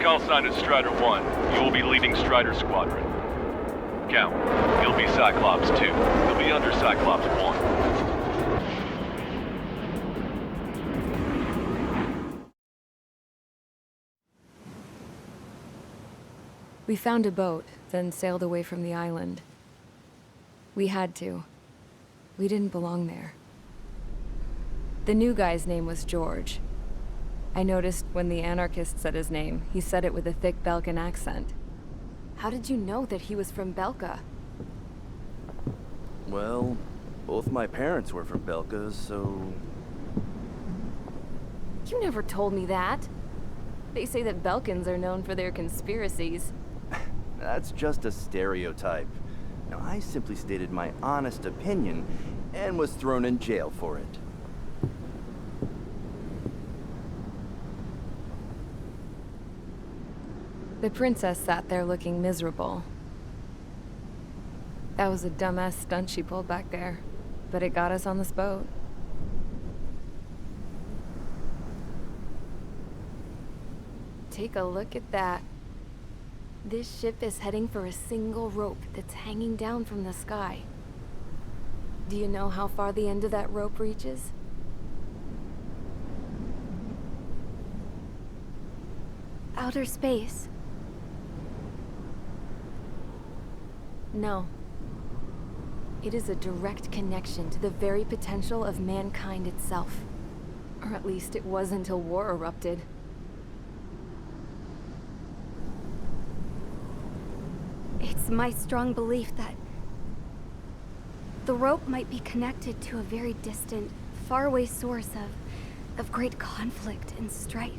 Call sign is Strider 1. You will be leading Strider Squadron. Count. You'll be Cyclops 2. You'll be under Cyclops 1. We found a boat, then sailed away from the island. We had to. We didn't belong there. The new guy's name was George. I noticed when the anarchist said his name, he said it with a thick Belkan accent. How did you know that he was from Belka? Well, both my parents were from Belka, so... You never told me that. They say that Belkans are known for their conspiracies. That's just a stereotype. Now, I simply stated my honest opinion and was thrown in jail for it. The princess sat there looking miserable. That was a dumbass stunt she pulled back there, but it got us on this boat. Take a look at that. This ship is heading for a single rope that's hanging down from the sky. Do you know how far the end of that rope reaches? Outer space. No. It is a direct connection to the very potential of mankind itself. Or at least it was until war erupted. It's my strong belief that the rope might be connected to a very distant, faraway source of great conflict and strife.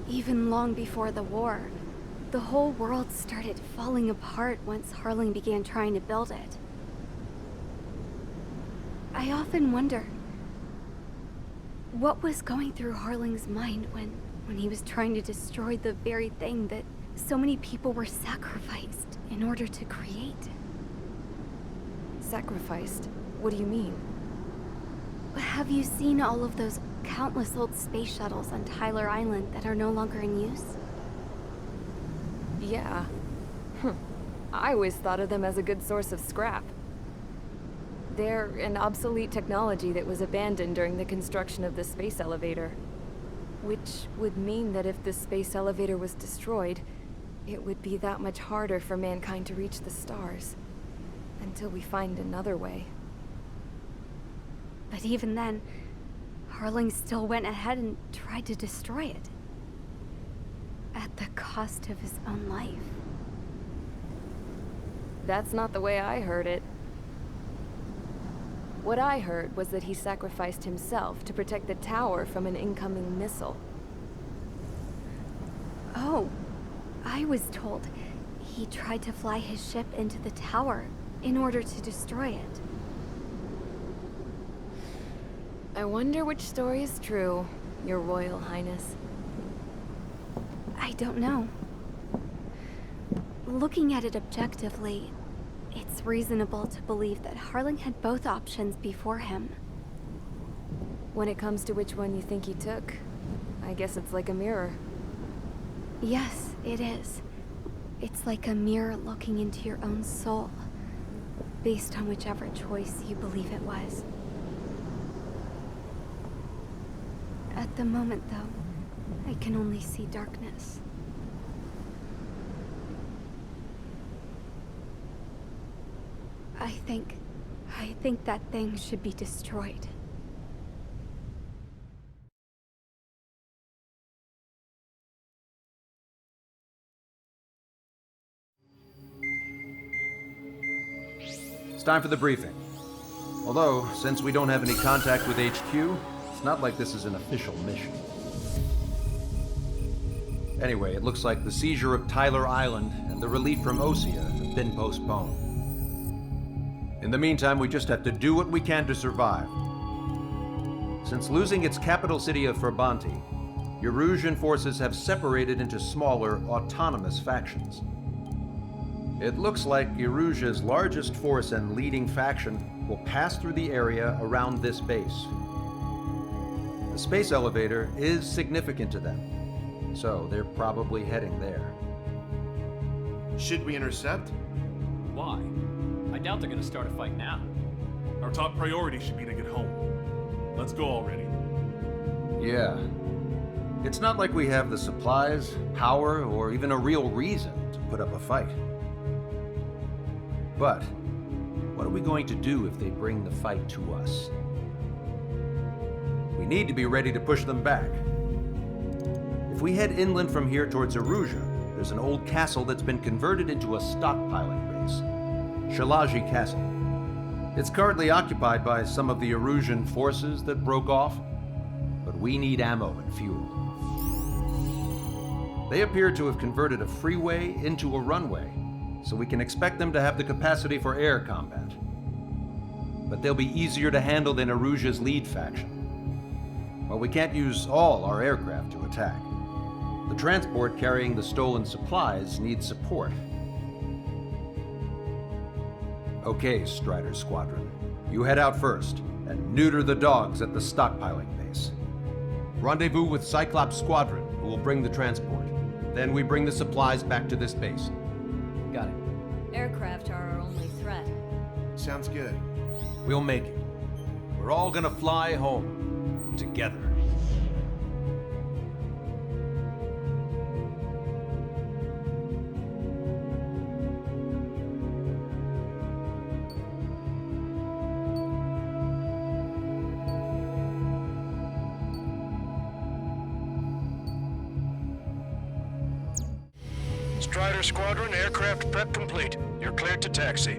Even long before the war, the whole world started falling apart once Harling began trying to build it. I often wonder what was going through Harling's mind when he was trying to destroy the very thing that so many people were sacrificed in order to create. Sacrificed? What do you mean? Have you seen all of those countless old space shuttles on Tyler Island that are no longer in use? Yeah. I always thought of them as a good source of scrap. They're an obsolete technology that was abandoned during the construction of the space elevator. Which would mean that if the space elevator was destroyed, it would be that much harder for mankind to reach the stars. Until we find another way. But even then, Harling still went ahead and tried to destroy it. At the cost of his own life. That's not the way I heard it. What I heard was that he sacrificed himself to protect the tower from an incoming missile. Oh, I was told he tried to fly his ship into the tower in order to destroy it. I wonder which story is true, Your Royal Highness. I don't know. Looking at it objectively, it's reasonable to believe that Harling had both options before him. When it comes to which one you think he took, I guess it's like a mirror. Yes, it is. It's like a mirror looking into your own soul, based on whichever choice you believe it was. At the moment, though, I can only see darkness. I think that thing should be destroyed. It's time for the briefing. Although, since we don't have any contact with HQ, it's not like this is an official mission. Anyway, it looks like the seizure of Tyler Island and the relief from Osea have been postponed. In the meantime, we just have to do what we can to survive. Since losing its capital city of Ferbanti, Erusian forces have separated into smaller, autonomous factions. It looks like Erusia's largest force and leading faction will pass through the area around this base. The space elevator is significant to them. So they're probably heading there. Should we intercept? Why? I doubt they're gonna start a fight now. Our top priority should be to get home. Let's go already. Yeah. It's not like we have the supplies, power, or even a real reason to put up a fight. But what are we going to do if they bring the fight to us? We need to be ready to push them back. If we head inland from here towards Aruja, there's an old castle that's been converted into a stockpiling base. Shalaji Castle. It's currently occupied by some of the Arusian forces that broke off, but we need ammo and fuel. They appear to have converted a freeway into a runway, so we can expect them to have the capacity for air combat. But they'll be easier to handle than Aruja's lead faction. Well, we can't use all our aircraft to attack. The transport carrying the stolen supplies needs support. Okay, Strider Squadron. You head out first and neuter the dogs at the stockpiling base. Rendezvous with Cyclops Squadron, who will bring the transport. Then we bring the supplies back to this base. Got it. Aircraft are our only threat. Sounds good. We'll make it. We're all gonna fly home together. Strider Squadron, aircraft prep complete. You're cleared to taxi.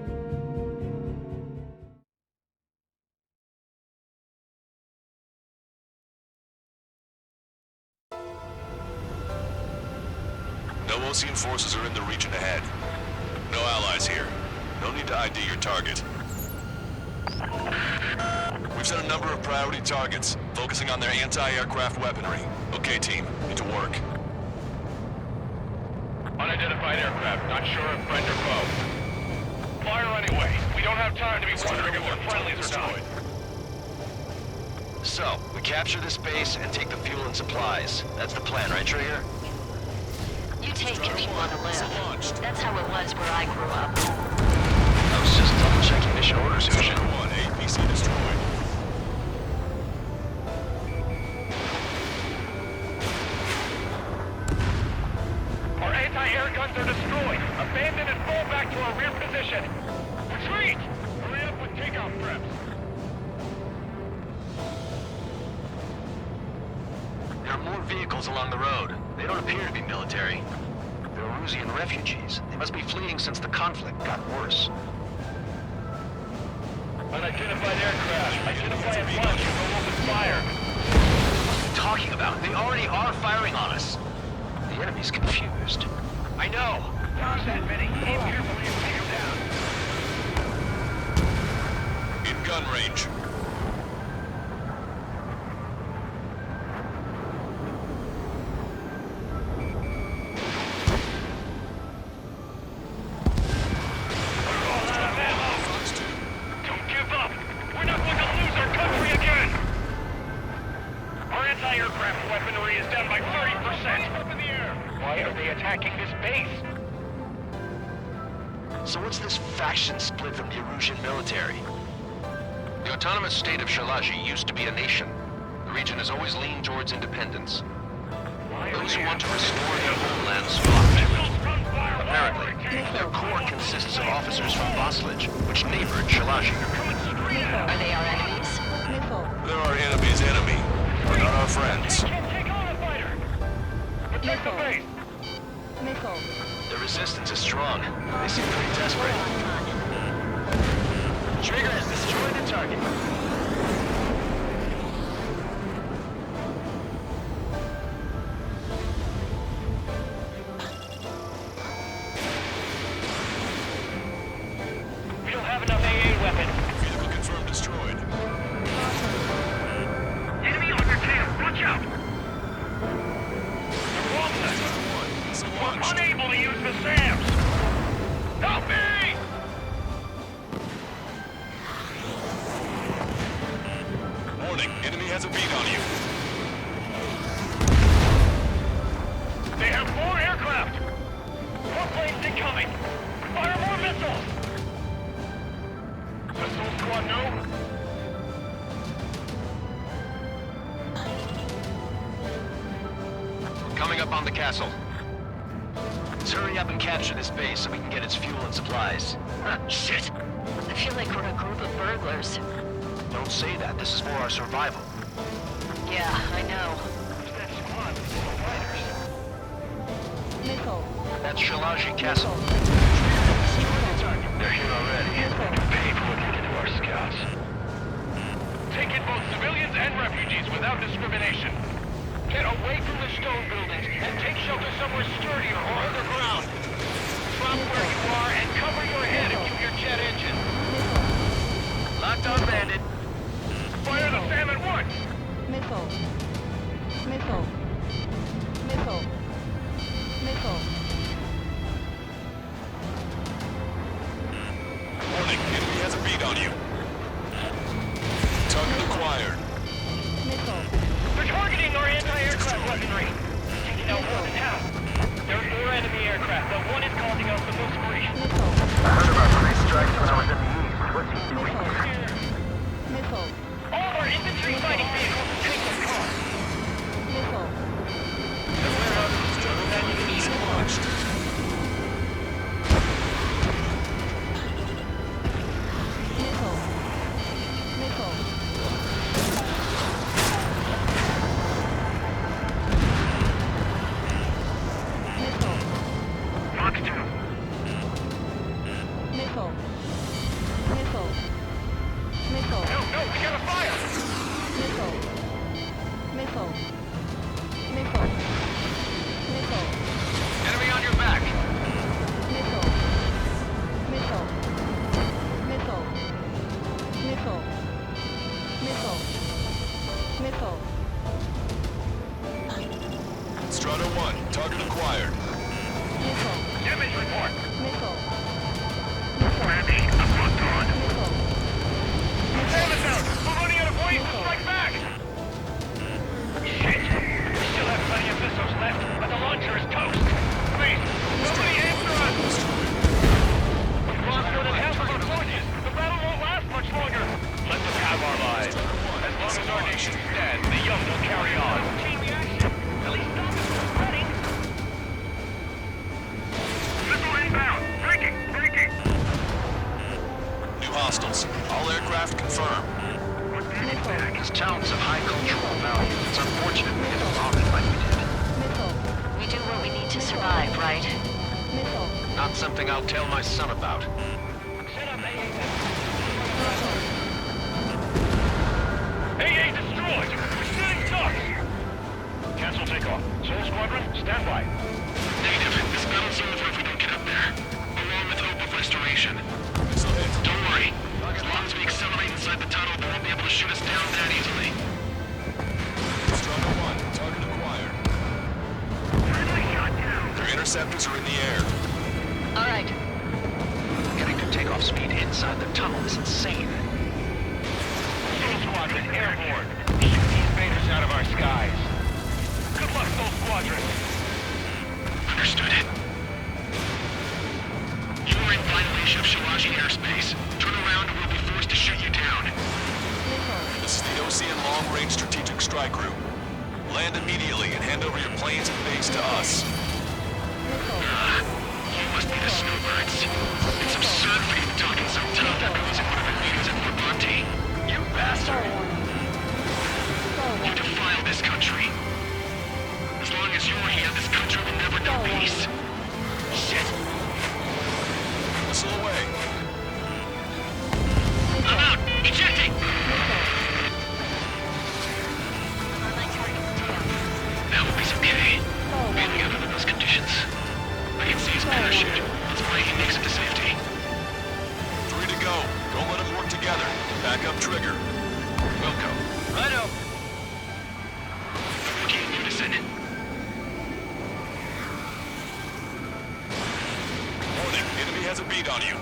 No Osean forces are in the region ahead. No allies here. No need to ID your target. We've set a number of priority targets, focusing on their anti-aircraft weaponry. Okay, team, into work. Unidentified aircraft, not sure if friend or foe. Fire anyway. We don't have time to be wondering if they're friendlies or not. So, we capture this base and take the fuel and supplies. That's the plan, right, Trigger? You take if you want to live. That's how it was where I grew up. I was just double-checking mission orders, Mission. 1, APC destroyed. Our anti-air guns are destroyed. Abandon and fall back to our rear position. Retreat! Hurry up with takeoff preps. There are more vehicles along the road. They don't appear to be military. They're Arusian refugees. They must be fleeing since the conflict got worse. Unidentified aircraft. Identify at once. We'll open fire. What are you talking about? They already are firing on us. The enemy's confused. I know. Not that many. Aim carefully and take them down. In gun range. So what's this faction split from the Arusian military? The autonomous state of Shalaji used to be a nation. The region has always leaned towards independence. Those who want to restore their homelands flock to it. Apparently, their core consists of officers from Vaslage, which neighbored Shalaji. Are they our enemies? They're our enemy's enemy, but not our friends. Take on a fighter! Protect the base! The resistance is strong. They seem pretty desperate. Trigger has destroyed the target. We don't have enough AA weapons. Vehicle confirmed destroyed. Enemy on your tail! Watch out! They're waltzing! We're unable to use the SAMs! Help me! Warning, enemy has a beat on you. Coming up on the castle. Let's hurry up and capture this base so we can get its fuel and supplies. Shit. I feel like we're a group of burglars. Don't say that. This is for our survival. Yeah, I know. That squad with the fighters. Missile. That's Shalaji Castle. They're here already. Paid for looking into our scouts. Take in both civilians and refugees without discrimination. Get away from the stone buildings and take shelter somewhere sturdier or underground. Drop where you are and cover your head if you hear jet engine. Locked on, bandit. Fire the SAM at once! Missile. Missile. Missile. Missile. Warning, enemy has a beat on you. Target acquired. Missile. They're targeting our anti-aircraft weaponry. Taking out more than half. There are 4 enemy aircraft, but one is causing us the most grief. Missile. I heard about 3 strikes when I was in the east. What's he doing here? Missile. All of our infantry fighting vehicles and tanks are caught. Missile. The warehouse is still standing in east launched. Missile. Missile. Missile. Fox 2. Missile. Missile. Missile. No, we gotta fire! Missile. Missile. Missile. Missile. Enemy on your back. Missile. Missile. Missile. Missile. Missile. Missile. Strata 1, target acquired. Missile. Damage report. Missile. Missile. Randy, I'm locked on. Missile. Damn it out! We're running out of ways to strike back! Shit! We still have plenty of missiles left, but the launcher is toast! Please, somebody answer us! We've lost more than half of our forces! The battle won't last much longer! Let them have our lives. As long as our nation stands, the young will carry on. Chain reaction! At least stop us from spreading! Missile inbound! Breaking! Breaking! New hostiles. All aircraft confirmed. Missile. These towns have high cultural value. It's unfortunate we get bombed like we did. Missile. We do what we need to survive, right? Missile. Not something I'll tell my son about. Set up AA. AA destroyed! We're sitting ducks! Cancel takeoff. Soul Squadron, stand by. Negative. This battle's over if we don't get up there. Along with hope of restoration. Don't worry. As long as we accelerate inside the tunnel, they won't be able to shoot us down that easily. Strata 1, target acquired. Friendly shot down. Their interceptors are in the air. All right. Getting to takeoff speed inside the tunnel is insane. Soul Squadron, airborne. Shoot these invaders out of our skies. Good luck, Soul Squadron. Understood. You are in violation of Shalaji airspace. Turn around or we'll be forced to shoot you down. This is the Ocean Long-Range Strategic Strike Group. Land immediately and hand over your planes and base to us. You must be the snowbirds. It's absurd for you to talk in so tough after losing one of your leaders at Formonte. You bastard! You defile this country. As long as you're here, this country will never know peace. Shit! Missile away. I'm out! Ejecting! That will be okay. Bailing out under those conditions. I can see his parachute. Let's pray he makes it to safety. 3 to go. Don't let them work together. Back up trigger. Wilco. Righto. Working in unison. Warning, enemy has a beat on you.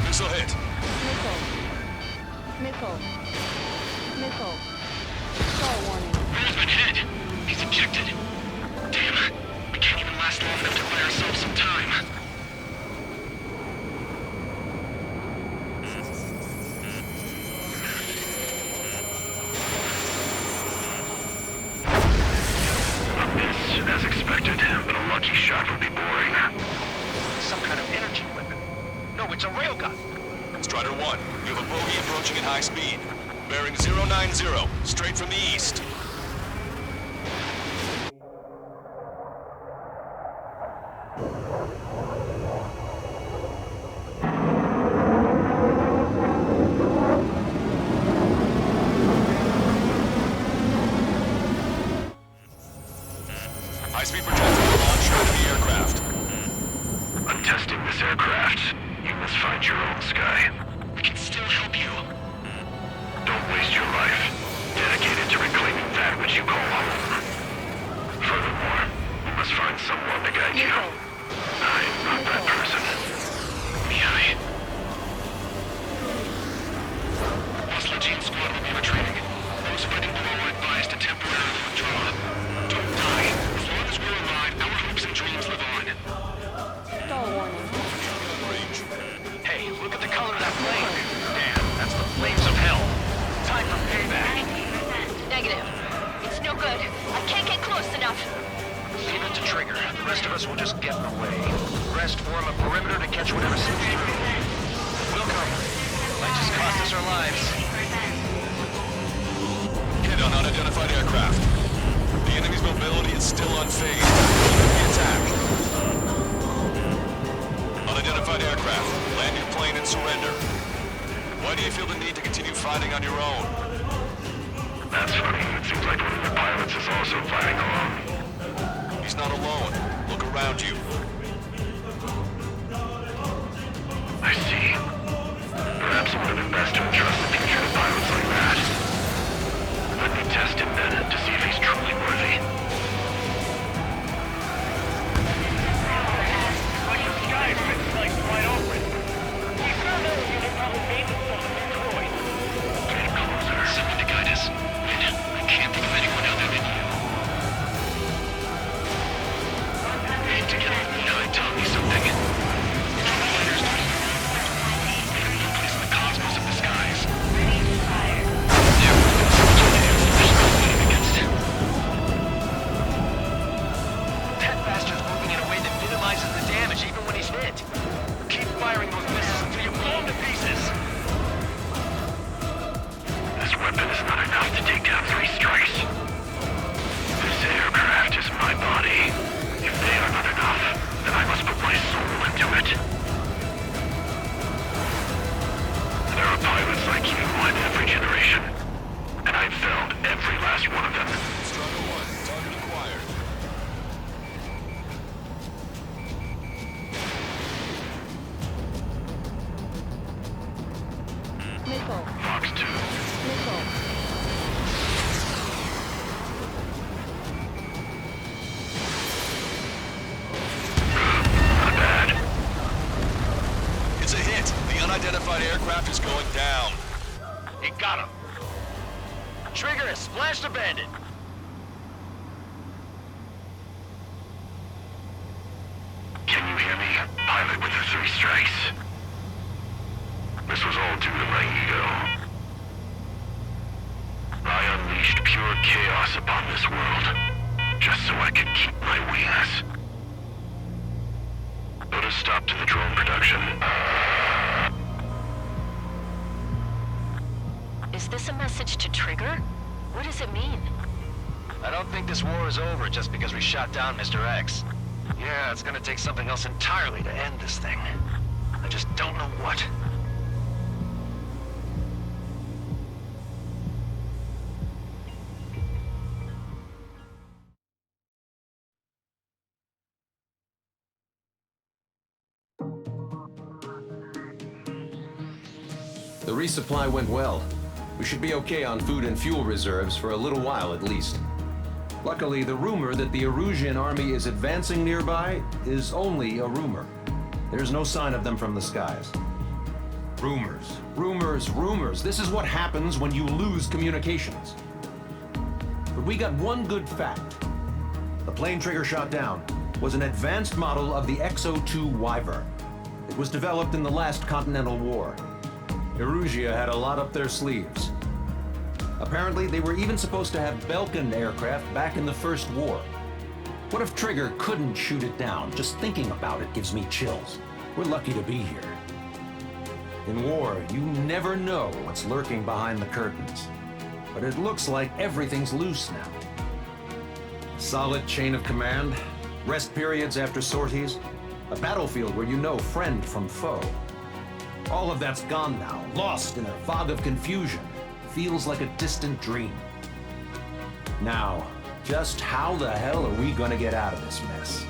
Missile hit. Missile. Missile. Missile. Star warning. Roseman hit. He's ejected. Damn. We can't even last long enough to buy ourselves some time. lucky shot would be boring. Some kind of energy weapon. No, it's a railgun. Strider 1, you have a bogey approaching at high speed. Bearing 090, straight from the east. High-speed projectile launch out of the aircraft. I'm testing this aircraft. You must find your own sky. We can still help you. Don't waste your life. Dedicate it to reclaiming that which you call home. Furthermore, you must find someone to guide you. I am not that person. Miai. Lost Legion squad will be retreating. Those fighting below are advised to temporarily withdraw. Don't die. As long as we're alive, our hopes and dreams live on. Hey, look at the color of that flame. Damn, that's the flames of hell. Time for payback. Negative. It's no good. I can't get close enough. Leave it to Trigger. The rest of us will just get in the way. The rest form a perimeter to catch whatever slips through. We'll come. Might just cost us our lives. Hit on unidentified aircraft. The enemy's mobility is still unfazed. The attack. Unidentified aircraft. Land your plane and surrender. Why do you feel the need to continue fighting on your own? That's funny. It seems like one of the pilots is also fighting alone. He's not alone. Look around you. I see. Perhaps it would have been best to entrust the future to pilots like that. Let me test him then, to see if he's truly worthy. The sky's been sliced wide open. We found out you were probably made the soul of Detroit. Get closer. Someone to guide us. I can't think of anyone other than you. Hey, together, tell me something. Fighters don't even no place in the cosmos of the skies. That bastard's moving in a way that minimizes the damage even when he's hit. Keep firing those missiles until you blow him to pieces. This weapon is not enough to take down 3 strikes. This aircraft is my body. If they are not enough, then I must put my soul into it. There are pilots like you in every generation, and I've felled every last one of them. Strider 1, target acquired. Fox 2. Not bad. It's a hit. The unidentified aircraft is going down. You got him. Trigger has splashed a bandit. Can you hear me? Pilot with the 3 strikes. This was all due to my ego. I unleashed pure chaos upon this world, just so I could keep my wings. Put a stop to the drone production. Is this a message to Trigger? What does it mean? I don't think this war is over just because we shot down Mr. X. Yeah, it's gonna take something else entirely to end this thing. I just don't know what. The resupply went well. We should be okay on food and fuel reserves for a little while at least. Luckily, the rumor that the Erusian army is advancing nearby is only a rumor. There's no sign of them from the skies. Rumors, rumors, rumors. This is what happens when you lose communications. But we got one good fact. The plane Trigger shot down was an advanced model of the XO-2 Wyvern. It was developed in the last Continental War. Erusia had a lot up their sleeves. Apparently, they were even supposed to have Belkin aircraft back in the First War. What if Trigger couldn't shoot it down? Just thinking about it gives me chills. We're lucky to be here. In war, you never know what's lurking behind the curtains. But it looks like everything's loose now. Solid chain of command, rest periods after sorties, a battlefield where you know friend from foe. All of that's gone now, lost in a fog of confusion. Feels like a distant dream. Now, just how the hell are we gonna get out of this mess?